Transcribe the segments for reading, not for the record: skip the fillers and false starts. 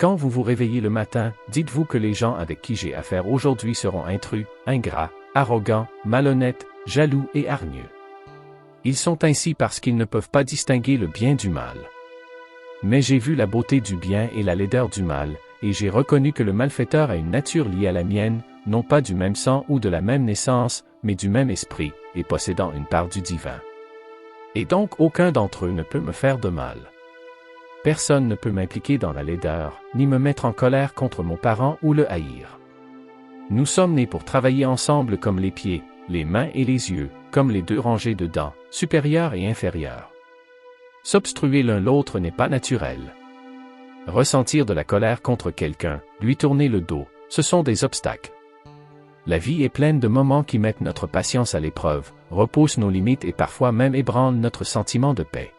Quand vous vous réveillez le matin, dites-vous que les gens avec qui j'ai affaire aujourd'hui seront intrus, ingrats, arrogants, malhonnêtes, jaloux et hargneux. Ils sont ainsi parce qu'ils ne peuvent pas distinguer le bien du mal. Mais j'ai vu la beauté du bien et la laideur du mal, et j'ai reconnu que le malfaiteur a une nature liée à la mienne, non pas du même sang ou de la même naissance, mais du même esprit, et possédant une part du divin. Et donc aucun d'entre eux ne peut me faire de mal. Personne ne peut m'impliquer dans la laideur, ni me mettre en colère contre mon parent ou le haïr. Nous sommes nés pour travailler ensemble comme les pieds, les mains et les yeux, comme les deux rangées de dents, supérieures et inférieures. S'obstruer l'un l'autre n'est pas naturel. Ressentir de la colère contre quelqu'un, lui tourner le dos, ce sont des obstacles. La vie est pleine de moments qui mettent notre patience à l'épreuve, repoussent nos limites et parfois même ébranlent notre sentiment de paix.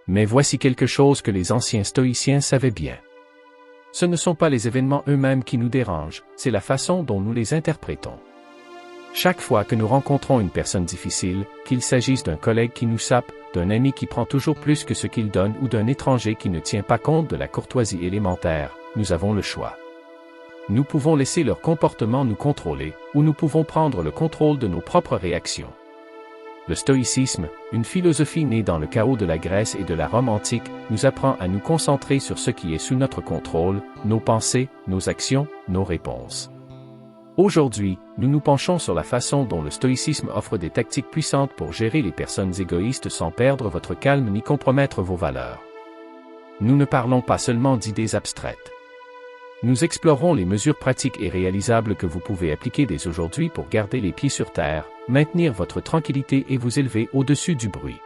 Mais voici quelque chose que les anciens stoïciens savaient bien. Ce ne sont pas les événements eux-mêmes qui nous dérangent, c'est la façon dont nous les interprétons. Chaque fois que nous rencontrons une personne difficile, qu'il s'agisse d'un collègue qui nous sape, d'un ami qui prend toujours plus que ce qu'il donne ou d'un étranger qui ne tient pas compte de la courtoisie élémentaire, nous avons le choix. Nous pouvons laisser leur comportement nous contrôler, ou nous pouvons prendre le contrôle de nos propres réactions. Le stoïcisme, une philosophie née dans le chaos de la Grèce et de la Rome antique, nous apprend à nous concentrer sur ce qui est sous notre contrôle, nos pensées, nos actions, nos réponses. Aujourd'hui, nous nous penchons sur la façon dont le stoïcisme offre des tactiques puissantes pour gérer les personnes égoïstes sans perdre votre calme ni compromettre vos valeurs. Nous ne parlons pas seulement d'idées abstraites. Nous explorons les mesures pratiques et réalisables que vous pouvez appliquer dès aujourd'hui pour garder les pieds sur terre, maintenir votre tranquillité et vous élever au-dessus du bruit.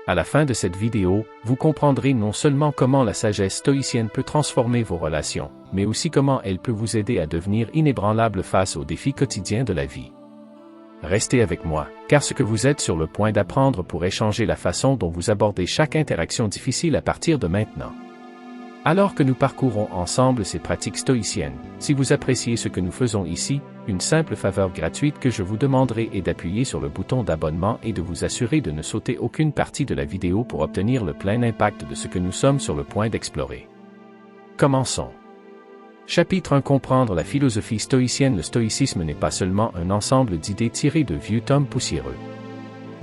À la fin de cette vidéo, vous comprendrez non seulement comment la sagesse stoïcienne peut transformer vos relations, mais aussi comment elle peut vous aider à devenir inébranlable face aux défis quotidiens de la vie. Restez avec moi, car ce que vous êtes sur le point d'apprendre pourrait changer la façon dont vous abordez chaque interaction difficile à partir de maintenant. Alors que nous parcourons ensemble ces pratiques stoïciennes, si vous appréciez ce que nous faisons ici, une simple faveur gratuite que je vous demanderai est d'appuyer sur le bouton d'abonnement et de vous assurer de ne sauter aucune partie de la vidéo pour obtenir le plein impact de ce que nous sommes sur le point d'explorer. Commençons. Chapitre 1. Comprendre la philosophie stoïcienne. Le stoïcisme n'est pas seulement un ensemble d'idées tirées de vieux tomes poussiéreux.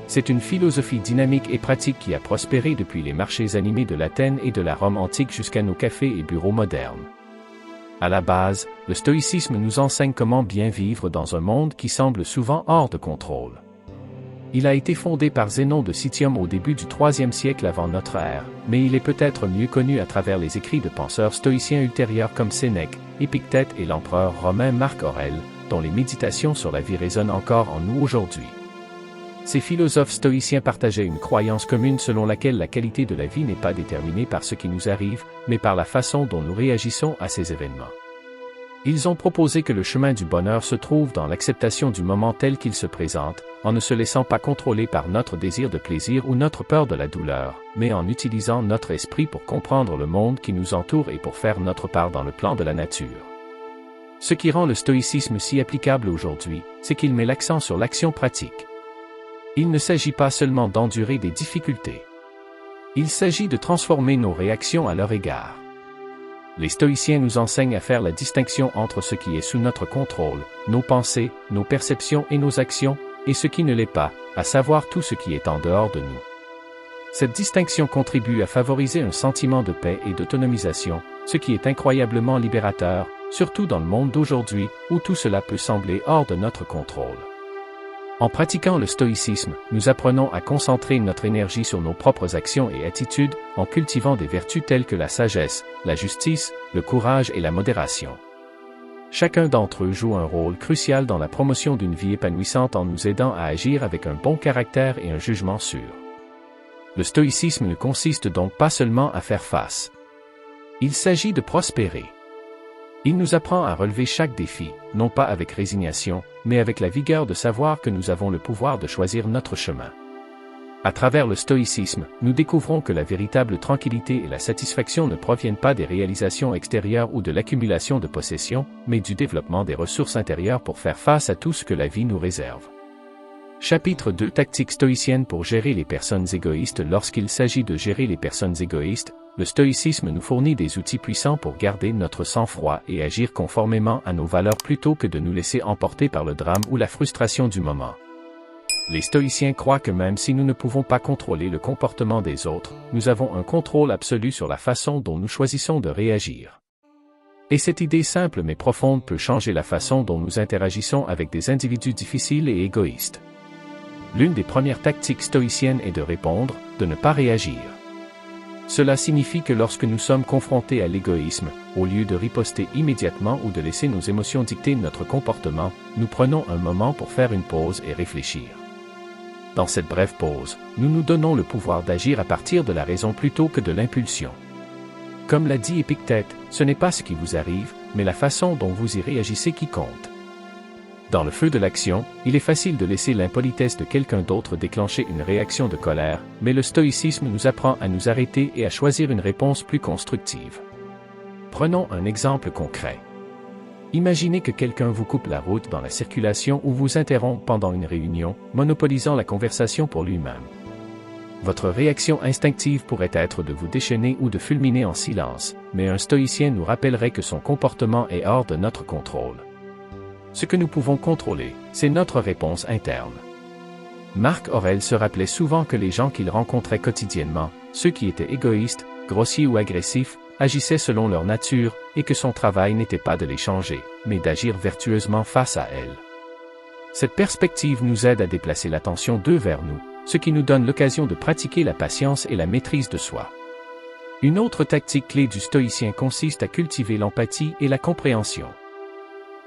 C'est une philosophie dynamique et pratique qui a prospéré depuis les marchés animés de l'Athènes et de la Rome antique jusqu'à nos cafés et bureaux modernes. À la base, le stoïcisme nous enseigne comment bien vivre dans un monde qui semble souvent hors de contrôle. Il a été fondé par Zénon de Citium au début du IIIe siècle avant notre ère, mais il est peut-être mieux connu à travers les écrits de penseurs stoïciens ultérieurs comme Sénèque, Épictète et l'empereur romain Marc Aurèle, dont les méditations sur la vie résonnent encore en nous aujourd'hui. Ces philosophes stoïciens partageaient une croyance commune selon laquelle la qualité de la vie n'est pas déterminée par ce qui nous arrive, mais par la façon dont nous réagissons à ces événements. Ils ont proposé que le chemin du bonheur se trouve dans l'acceptation du moment tel qu'il se présente, en ne se laissant pas contrôler par notre désir de plaisir ou notre peur de la douleur, mais en utilisant notre esprit pour comprendre le monde qui nous entoure et pour faire notre part dans le plan de la nature. Ce qui rend le stoïcisme si applicable aujourd'hui, c'est qu'il met l'accent sur l'action pratique. Il ne s'agit pas seulement d'endurer des difficultés. Il s'agit de transformer nos réactions à leur égard. Les stoïciens nous enseignent à faire la distinction entre ce qui est sous notre contrôle, nos pensées, nos perceptions et nos actions, et ce qui ne l'est pas, à savoir tout ce qui est en dehors de nous. Cette distinction contribue à favoriser un sentiment de paix et d'autonomisation, ce qui est incroyablement libérateur, surtout dans le monde d'aujourd'hui, où tout cela peut sembler hors de notre contrôle. En pratiquant le stoïcisme, nous apprenons à concentrer notre énergie sur nos propres actions et attitudes, en cultivant des vertus telles que la sagesse, la justice, le courage et la modération. Chacun d'entre eux joue un rôle crucial dans la promotion d'une vie épanouissante en nous aidant à agir avec un bon caractère et un jugement sûr. Le stoïcisme ne consiste donc pas seulement à faire face. Il s'agit de prospérer. Il nous apprend à relever chaque défi, non pas avec résignation, mais avec la vigueur de savoir que nous avons le pouvoir de choisir notre chemin. À travers le stoïcisme, nous découvrons que la véritable tranquillité et la satisfaction ne proviennent pas des réalisations extérieures ou de l'accumulation de possessions, mais du développement des ressources intérieures pour faire face à tout ce que la vie nous réserve. Chapitre 2 Tactiques stoïciennes pour gérer les personnes égoïstes. Lorsqu'il s'agit de gérer les personnes égoïstes, le stoïcisme nous fournit des outils puissants pour garder notre sang-froid et agir conformément à nos valeurs plutôt que de nous laisser emporter par le drame ou la frustration du moment. Les stoïciens croient que même si nous ne pouvons pas contrôler le comportement des autres, nous avons un contrôle absolu sur la façon dont nous choisissons de réagir. Et cette idée simple mais profonde peut changer la façon dont nous interagissons avec des individus difficiles et égoïstes. L'une des premières tactiques stoïciennes est de répondre, de ne pas réagir. Cela signifie que lorsque nous sommes confrontés à l'égoïsme, au lieu de riposter immédiatement ou de laisser nos émotions dicter notre comportement, nous prenons un moment pour faire une pause et réfléchir. Dans cette brève pause, nous nous donnons le pouvoir d'agir à partir de la raison plutôt que de l'impulsion. Comme l'a dit Épictète, ce n'est pas ce qui vous arrive, mais la façon dont vous y réagissez qui compte. Dans le feu de l'action, il est facile de laisser l'impolitesse de quelqu'un d'autre déclencher une réaction de colère, mais le stoïcisme nous apprend à nous arrêter et à choisir une réponse plus constructive. Prenons un exemple concret. Imaginez que quelqu'un vous coupe la route dans la circulation ou vous interrompt pendant une réunion, monopolisant la conversation pour lui-même. Votre réaction instinctive pourrait être de vous déchaîner ou de fulminer en silence, mais un stoïcien nous rappellerait que son comportement est hors de notre contrôle. Ce que nous pouvons contrôler, c'est notre réponse interne. Marc Aurèle se rappelait souvent que les gens qu'il rencontrait quotidiennement, ceux qui étaient égoïstes, grossiers ou agressifs, agissaient selon leur nature, et que son travail n'était pas de les changer, mais d'agir vertueusement face à elles. Cette perspective nous aide à déplacer l'attention d'eux vers nous, ce qui nous donne l'occasion de pratiquer la patience et la maîtrise de soi. Une autre tactique clé du stoïcien consiste à cultiver l'empathie et la compréhension.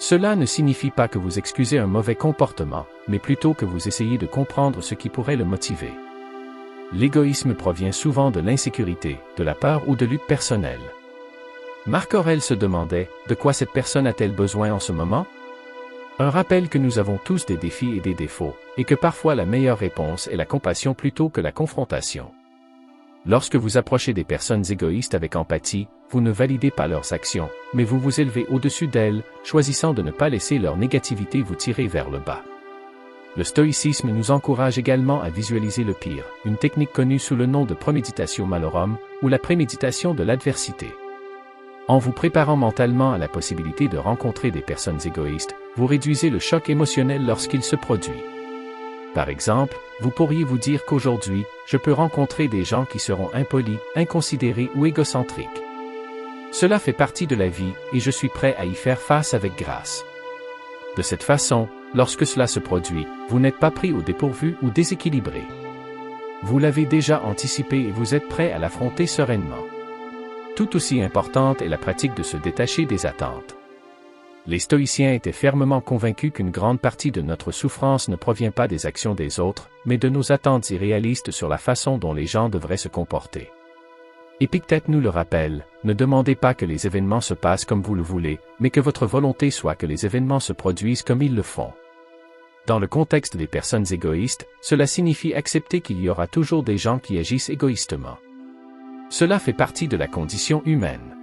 Cela ne signifie pas que vous excusez un mauvais comportement, mais plutôt que vous essayez de comprendre ce qui pourrait le motiver. L'égoïsme provient souvent de l'insécurité, de la peur ou de lutte personnelle. Marc Aurèle se demandait, de quoi cette personne a-t-elle besoin en ce moment? Un rappel que nous avons tous des défis et des défauts, et que parfois la meilleure réponse est la compassion plutôt que la confrontation. Lorsque vous approchez des personnes égoïstes avec empathie, vous ne validez pas leurs actions, mais vous vous élevez au-dessus d'elles, choisissant de ne pas laisser leur négativité vous tirer vers le bas. Le stoïcisme nous encourage également à visualiser le pire, une technique connue sous le nom de premeditatio malorum, ou la préméditation de l'adversité. En vous préparant mentalement à la possibilité de rencontrer des personnes égoïstes, vous réduisez le choc émotionnel lorsqu'il se produit. Par exemple, vous pourriez vous dire qu'aujourd'hui, je peux rencontrer des gens qui seront impolis, inconsidérés ou égocentriques. Cela fait partie de la vie, et je suis prêt à y faire face avec grâce. De cette façon, lorsque cela se produit, vous n'êtes pas pris au dépourvu ou déséquilibré. Vous l'avez déjà anticipé et vous êtes prêt à l'affronter sereinement. Tout aussi importante est la pratique de se détacher des attentes. Les stoïciens étaient fermement convaincus qu'une grande partie de notre souffrance ne provient pas des actions des autres, mais de nos attentes irréalistes sur la façon dont les gens devraient se comporter. Épictète nous le rappelle, ne demandez pas que les événements se passent comme vous le voulez, mais que votre volonté soit que les événements se produisent comme ils le font. Dans le contexte des personnes égoïstes, cela signifie accepter qu'il y aura toujours des gens qui agissent égoïstement. Cela fait partie de la condition humaine.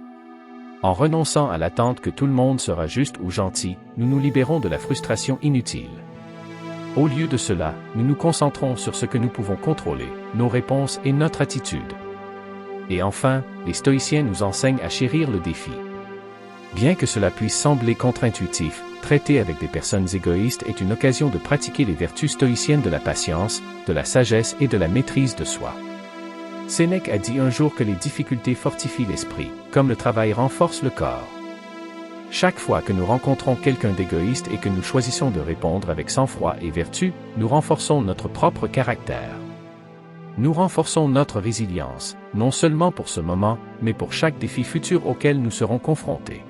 En renonçant à l'attente que tout le monde sera juste ou gentil, nous nous libérons de la frustration inutile. Au lieu de cela, nous nous concentrons sur ce que nous pouvons contrôler, nos réponses et notre attitude. Et enfin, les stoïciens nous enseignent à chérir le défi. Bien que cela puisse sembler contre-intuitif, traiter avec des personnes égoïstes est une occasion de pratiquer les vertus stoïciennes de la patience, de la sagesse et de la maîtrise de soi. Sénèque a dit un jour que les difficultés fortifient l'esprit, comme le travail renforce le corps. Chaque fois que nous rencontrons quelqu'un d'égoïste et que nous choisissons de répondre avec sang-froid et vertu, nous renforçons notre propre caractère. Nous renforçons notre résilience, non seulement pour ce moment, mais pour chaque défi futur auquel nous serons confrontés.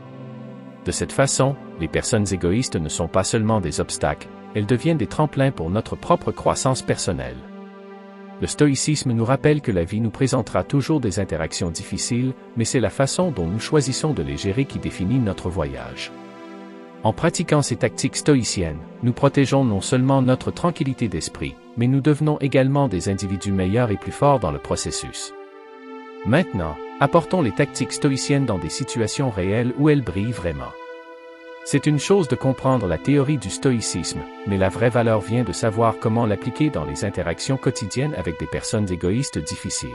De cette façon, les personnes égoïstes ne sont pas seulement des obstacles, elles deviennent des tremplins pour notre propre croissance personnelle. Le stoïcisme nous rappelle que la vie nous présentera toujours des interactions difficiles, mais c'est la façon dont nous choisissons de les gérer qui définit notre voyage. En pratiquant ces tactiques stoïciennes, nous protégeons non seulement notre tranquillité d'esprit, mais nous devenons également des individus meilleurs et plus forts dans le processus. Maintenant, apportons les tactiques stoïciennes dans des situations réelles où elles brillent vraiment. C'est une chose de comprendre la théorie du stoïcisme, mais la vraie valeur vient de savoir comment l'appliquer dans les interactions quotidiennes avec des personnes égoïstes difficiles.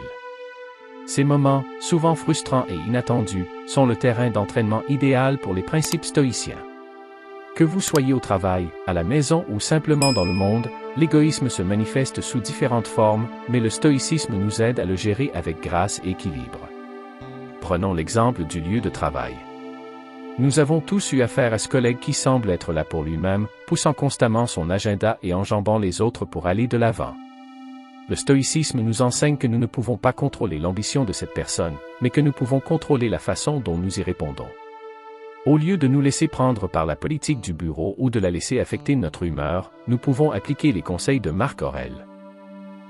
Ces moments, souvent frustrants et inattendus, sont le terrain d'entraînement idéal pour les principes stoïciens. Que vous soyez au travail, à la maison ou simplement dans le monde, l'égoïsme se manifeste sous différentes formes, mais le stoïcisme nous aide à le gérer avec grâce et équilibre. Prenons l'exemple du lieu de travail. Nous avons tous eu affaire à ce collègue qui semble être là pour lui-même, poussant constamment son agenda et enjambant les autres pour aller de l'avant. Le stoïcisme nous enseigne que nous ne pouvons pas contrôler l'ambition de cette personne, mais que nous pouvons contrôler la façon dont nous y répondons. Au lieu de nous laisser prendre par la politique du bureau ou de la laisser affecter notre humeur, nous pouvons appliquer les conseils de Marc Aurèle.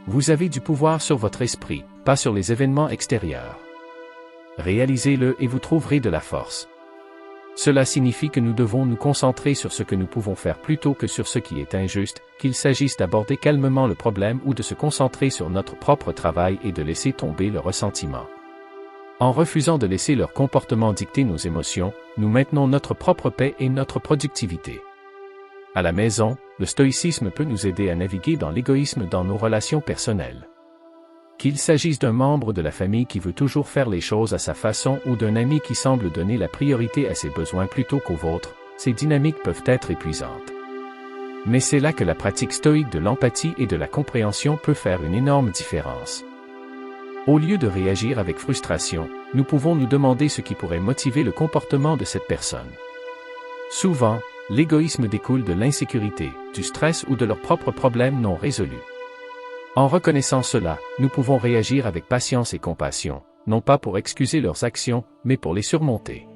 Vous avez du pouvoir sur votre esprit, pas sur les événements extérieurs. Réalisez-le et vous trouverez de la force. Cela signifie que nous devons nous concentrer sur ce que nous pouvons faire plutôt que sur ce qui est injuste, qu'il s'agisse d'aborder calmement le problème ou de se concentrer sur notre propre travail et de laisser tomber le ressentiment. En refusant de laisser leur comportement dicter nos émotions, nous maintenons notre propre paix et notre productivité. À la maison, le stoïcisme peut nous aider à naviguer dans l'égoïsme dans nos relations personnelles. Qu'il s'agisse d'un membre de la famille qui veut toujours faire les choses à sa façon ou d'un ami qui semble donner la priorité à ses besoins plutôt qu'aux vôtres, ces dynamiques peuvent être épuisantes. Mais c'est là que la pratique stoïque de l'empathie et de la compréhension peut faire une énorme différence. Au lieu de réagir avec frustration, nous pouvons nous demander ce qui pourrait motiver le comportement de cette personne. Souvent, l'égoïsme découle de l'insécurité, du stress ou de leurs propres problèmes non résolus. En reconnaissant cela, nous pouvons réagir avec patience et compassion, non pas pour excuser leurs actions, mais pour les surmonter.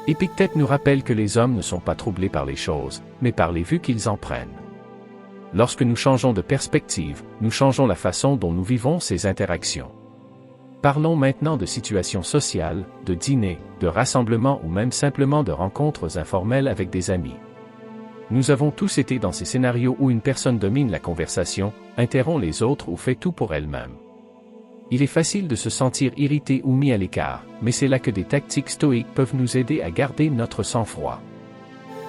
Épictète nous rappelle que les hommes ne sont pas troublés par les choses, mais par les vues qu'ils en prennent. Lorsque nous changeons de perspective, nous changeons la façon dont nous vivons ces interactions. Parlons maintenant de situations sociales, de dîners, de rassemblements ou même simplement de rencontres informelles avec des amis. Nous avons tous été dans ces scénarios où une personne domine la conversation, interrompt les autres ou fait tout pour elle-même. Il est facile de se sentir irrité ou mis à l'écart, mais c'est là que des tactiques stoïques peuvent nous aider à garder notre sang-froid.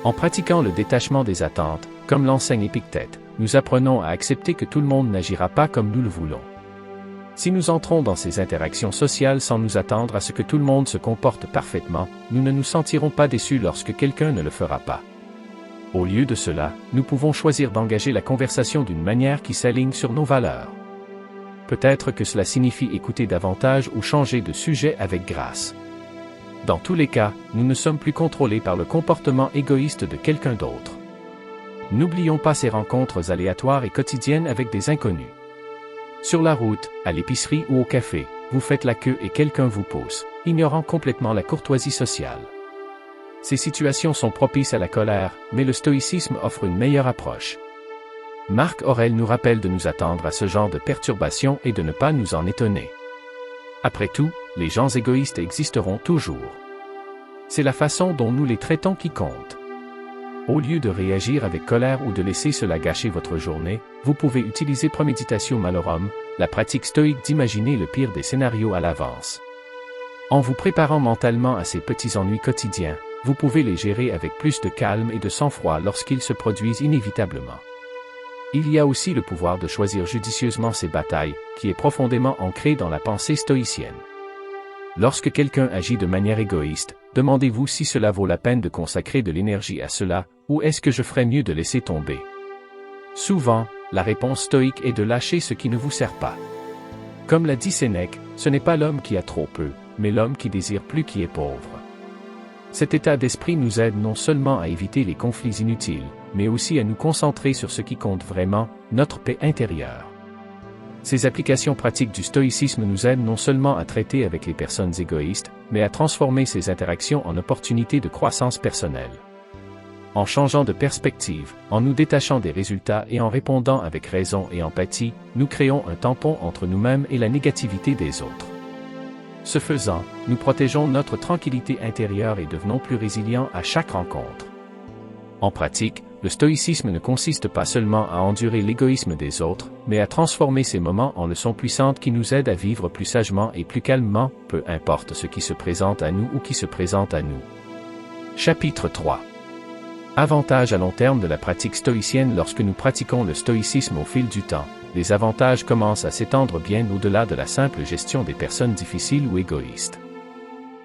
En pratiquant le détachement des attentes, comme l'enseigne Épictète, nous apprenons à accepter que tout le monde n'agira pas comme nous le voulons. Si nous entrons dans ces interactions sociales sans nous attendre à ce que tout le monde se comporte parfaitement, nous ne nous sentirons pas déçus lorsque quelqu'un ne le fera pas. Au lieu de cela, nous pouvons choisir d'engager la conversation d'une manière qui s'aligne sur nos valeurs. Peut-être que cela signifie écouter davantage ou changer de sujet avec grâce. Dans tous les cas, nous ne sommes plus contrôlés par le comportement égoïste de quelqu'un d'autre. N'oublions pas ces rencontres aléatoires et quotidiennes avec des inconnus. Sur la route, à l'épicerie ou au café, vous faites la queue et quelqu'un vous pousse, ignorant complètement la courtoisie sociale. Ces situations sont propices à la colère, mais le stoïcisme offre une meilleure approche. Marc Aurèle nous rappelle de nous attendre à ce genre de perturbations et de ne pas nous en étonner. Après tout, les gens égoïstes existeront toujours. C'est la façon dont nous les traitons qui compte. Au lieu de réagir avec colère ou de laisser cela gâcher votre journée, vous pouvez utiliser Premeditatio Malorum, la pratique stoïque d'imaginer le pire des scénarios à l'avance. En vous préparant mentalement à ces petits ennuis quotidiens, vous pouvez les gérer avec plus de calme et de sang-froid lorsqu'ils se produisent inévitablement. Il y a aussi le pouvoir de choisir judicieusement ses batailles, qui est profondément ancré dans la pensée stoïcienne. Lorsque quelqu'un agit de manière égoïste, demandez-vous si cela vaut la peine de consacrer de l'énergie à cela, ou est-ce que je ferais mieux de laisser tomber? Souvent, la réponse stoïque est de lâcher ce qui ne vous sert pas. Comme l'a dit Sénèque, ce n'est pas l'homme qui a trop peu, mais l'homme qui désire plus qui est pauvre. Cet état d'esprit nous aide non seulement à éviter les conflits inutiles, mais aussi à nous concentrer sur ce qui compte vraiment, notre paix intérieure. Ces applications pratiques du stoïcisme nous aident non seulement à traiter avec les personnes égoïstes, mais à transformer ces interactions en opportunités de croissance personnelle. En changeant de perspective, en nous détachant des résultats et en répondant avec raison et empathie, nous créons un tampon entre nous-mêmes et la négativité des autres. Ce faisant, nous protégeons notre tranquillité intérieure et devenons plus résilients à chaque rencontre. En pratique, le stoïcisme ne consiste pas seulement à endurer l'égoïsme des autres, mais à transformer ces moments en leçons puissantes qui nous aident à vivre plus sagement et plus calmement, peu importe ce qui se présente à nous ou qui se présente à nous. Chapitre 3. Avantages à long terme de la pratique stoïcienne. Lorsque nous pratiquons le stoïcisme au fil du temps, les avantages commencent à s'étendre bien au-delà de la simple gestion des personnes difficiles ou égoïstes.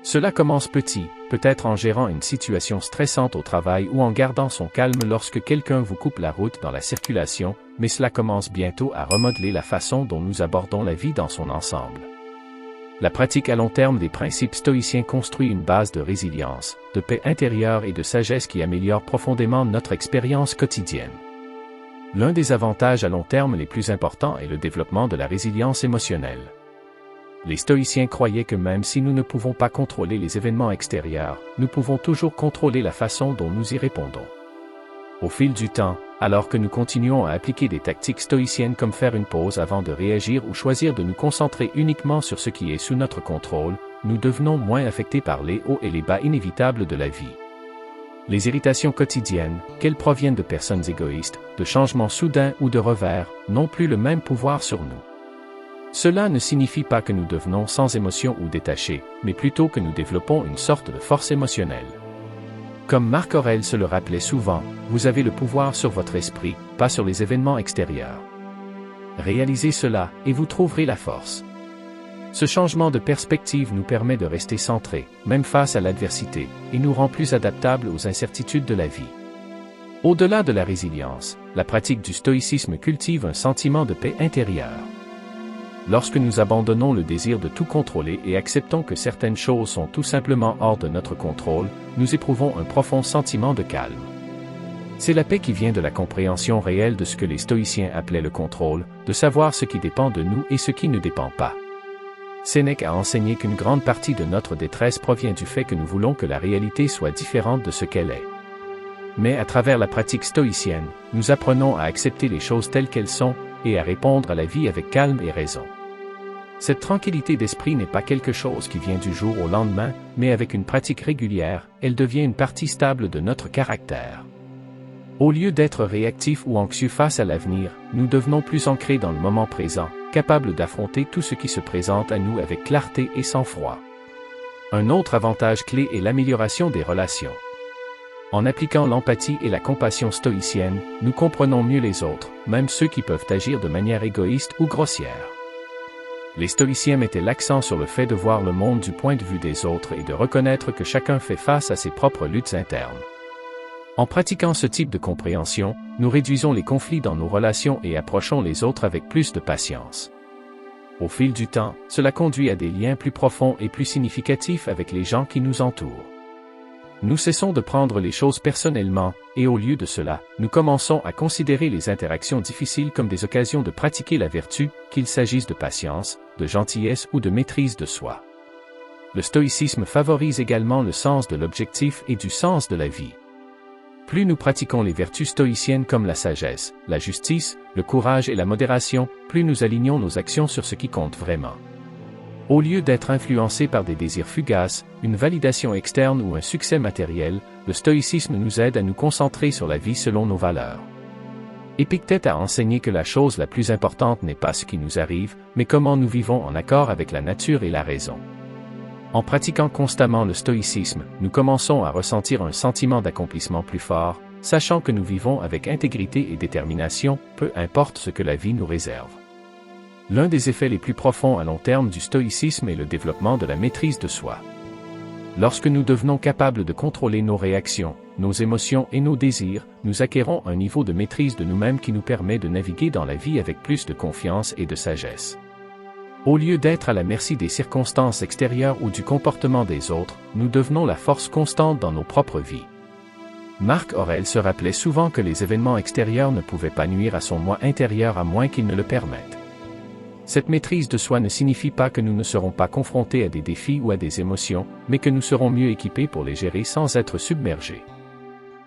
Cela commence petit, peut-être en gérant une situation stressante au travail ou en gardant son calme lorsque quelqu'un vous coupe la route dans la circulation, mais cela commence bientôt à remodeler la façon dont nous abordons la vie dans son ensemble. La pratique à long terme des principes stoïciens construit une base de résilience, de paix intérieure et de sagesse qui améliore profondément notre expérience quotidienne. L'un des avantages à long terme les plus importants est le développement de la résilience émotionnelle. Les stoïciens croyaient que même si nous ne pouvons pas contrôler les événements extérieurs, nous pouvons toujours contrôler la façon dont nous y répondons. Au fil du temps, alors que nous continuons à appliquer des tactiques stoïciennes comme faire une pause avant de réagir ou choisir de nous concentrer uniquement sur ce qui est sous notre contrôle, nous devenons moins affectés par les hauts et les bas inévitables de la vie. Les irritations quotidiennes, qu'elles proviennent de personnes égoïstes, de changements soudains ou de revers, n'ont plus le même pouvoir sur nous. Cela ne signifie pas que nous devenons sans émotion ou détachés, mais plutôt que nous développons une sorte de force émotionnelle. Comme Marc Aurèle se le rappelait souvent, vous avez le pouvoir sur votre esprit, pas sur les événements extérieurs. Réalisez cela, et vous trouverez la force. Ce changement de perspective nous permet de rester centrés, même face à l'adversité, et nous rend plus adaptables aux incertitudes de la vie. Au-delà de la résilience, la pratique du stoïcisme cultive un sentiment de paix intérieure. Lorsque nous abandonnons le désir de tout contrôler et acceptons que certaines choses sont tout simplement hors de notre contrôle, nous éprouvons un profond sentiment de calme. C'est la paix qui vient de la compréhension réelle de ce que les stoïciens appelaient le contrôle, de savoir ce qui dépend de nous et ce qui ne dépend pas. Sénèque a enseigné qu'une grande partie de notre détresse provient du fait que nous voulons que la réalité soit différente de ce qu'elle est. Mais à travers la pratique stoïcienne, nous apprenons à accepter les choses telles qu'elles sont, et à répondre à la vie avec calme et raison. Cette tranquillité d'esprit n'est pas quelque chose qui vient du jour au lendemain, mais avec une pratique régulière, elle devient une partie stable de notre caractère. Au lieu d'être réactifs ou anxieux face à l'avenir, nous devenons plus ancrés dans le moment présent, capables d'affronter tout ce qui se présente à nous avec clarté et sang-froid. Un autre avantage clé est l'amélioration des relations. En appliquant l'empathie et la compassion stoïcienne, nous comprenons mieux les autres, même ceux qui peuvent agir de manière égoïste ou grossière. Les stoïciens mettaient l'accent sur le fait de voir le monde du point de vue des autres et de reconnaître que chacun fait face à ses propres luttes internes. En pratiquant ce type de compréhension, nous réduisons les conflits dans nos relations et approchons les autres avec plus de patience. Au fil du temps, cela conduit à des liens plus profonds et plus significatifs avec les gens qui nous entourent. Nous cessons de prendre les choses personnellement, et au lieu de cela, nous commençons à considérer les interactions difficiles comme des occasions de pratiquer la vertu, qu'il s'agisse de patience, de gentillesse ou de maîtrise de soi. Le stoïcisme favorise également le sens de l'objectif et du sens de la vie. Plus nous pratiquons les vertus stoïciennes comme la sagesse, la justice, le courage et la modération, plus nous alignons nos actions sur ce qui compte vraiment. Au lieu d'être influencé par des désirs fugaces, une validation externe ou un succès matériel, le stoïcisme nous aide à nous concentrer sur la vie selon nos valeurs. Épictète a enseigné que la chose la plus importante n'est pas ce qui nous arrive, mais comment nous vivons en accord avec la nature et la raison. En pratiquant constamment le stoïcisme, nous commençons à ressentir un sentiment d'accomplissement plus fort, sachant que nous vivons avec intégrité et détermination, peu importe ce que la vie nous réserve. L'un des effets les plus profonds à long terme du stoïcisme est le développement de la maîtrise de soi. Lorsque nous devenons capables de contrôler nos réactions, nos émotions et nos désirs, nous acquérons un niveau de maîtrise de nous-mêmes qui nous permet de naviguer dans la vie avec plus de confiance et de sagesse. Au lieu d'être à la merci des circonstances extérieures ou du comportement des autres, nous devenons la force constante dans nos propres vies. Marc Aurèle se rappelait souvent que les événements extérieurs ne pouvaient pas nuire à son moi intérieur à moins qu'ils ne le permettent. Cette maîtrise de soi ne signifie pas que nous ne serons pas confrontés à des défis ou à des émotions, mais que nous serons mieux équipés pour les gérer sans être submergés.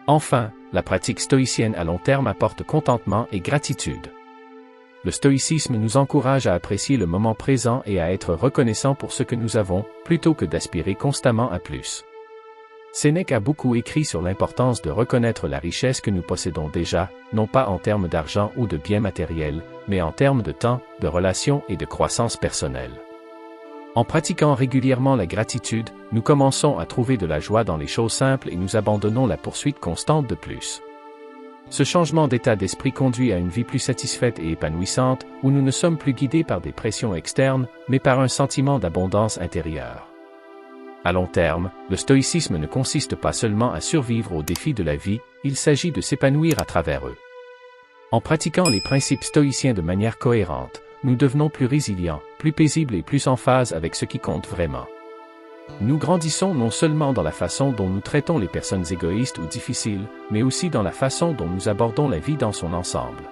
Enfin, la pratique stoïcienne à long terme apporte contentement et gratitude. Le stoïcisme nous encourage à apprécier le moment présent et à être reconnaissants pour ce que nous avons, plutôt que d'aspirer constamment à plus. Sénèque a beaucoup écrit sur l'importance de reconnaître la richesse que nous possédons déjà, non pas en termes d'argent ou de biens matériels, mais en termes de temps, de relations et de croissance personnelle. En pratiquant régulièrement la gratitude, nous commençons à trouver de la joie dans les choses simples et nous abandonnons la poursuite constante de plus. Ce changement d'état d'esprit conduit à une vie plus satisfaite et épanouissante, où nous ne sommes plus guidés par des pressions externes, mais par un sentiment d'abondance intérieure. À long terme, le stoïcisme ne consiste pas seulement à survivre aux défis de la vie, il s'agit de s'épanouir à travers eux. En pratiquant les principes stoïciens de manière cohérente, nous devenons plus résilients, plus paisibles et plus en phase avec ce qui compte vraiment. Nous grandissons non seulement dans la façon dont nous traitons les personnes égoïstes ou difficiles, mais aussi dans la façon dont nous abordons la vie dans son ensemble.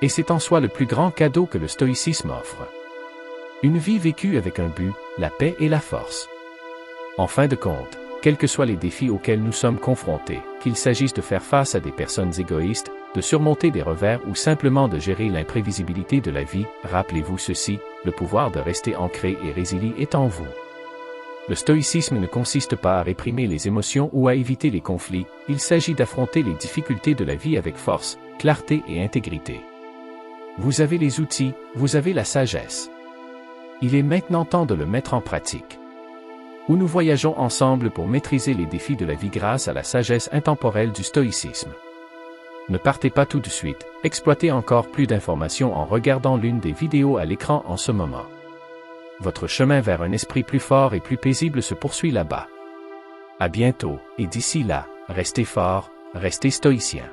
Et c'est en soi le plus grand cadeau que le stoïcisme offre. Une vie vécue avec un but, la paix et la force. En fin de compte, quels que soient les défis auxquels nous sommes confrontés, qu'il s'agisse de faire face à des personnes égoïstes, de surmonter des revers ou simplement de gérer l'imprévisibilité de la vie, rappelez-vous ceci, le pouvoir de rester ancré et résilié est en vous. Le stoïcisme ne consiste pas à réprimer les émotions ou à éviter les conflits, il s'agit d'affronter les difficultés de la vie avec force, clarté et intégrité. Vous avez les outils, vous avez la sagesse. Il est maintenant temps de le mettre en pratique. Où nous voyageons ensemble pour maîtriser les défis de la vie grâce à la sagesse intemporelle du stoïcisme. Ne partez pas tout de suite, exploitez encore plus d'informations en regardant l'une des vidéos à l'écran en ce moment. Votre chemin vers un esprit plus fort et plus paisible se poursuit là-bas. À bientôt, et d'ici là, restez fort, restez stoïcien.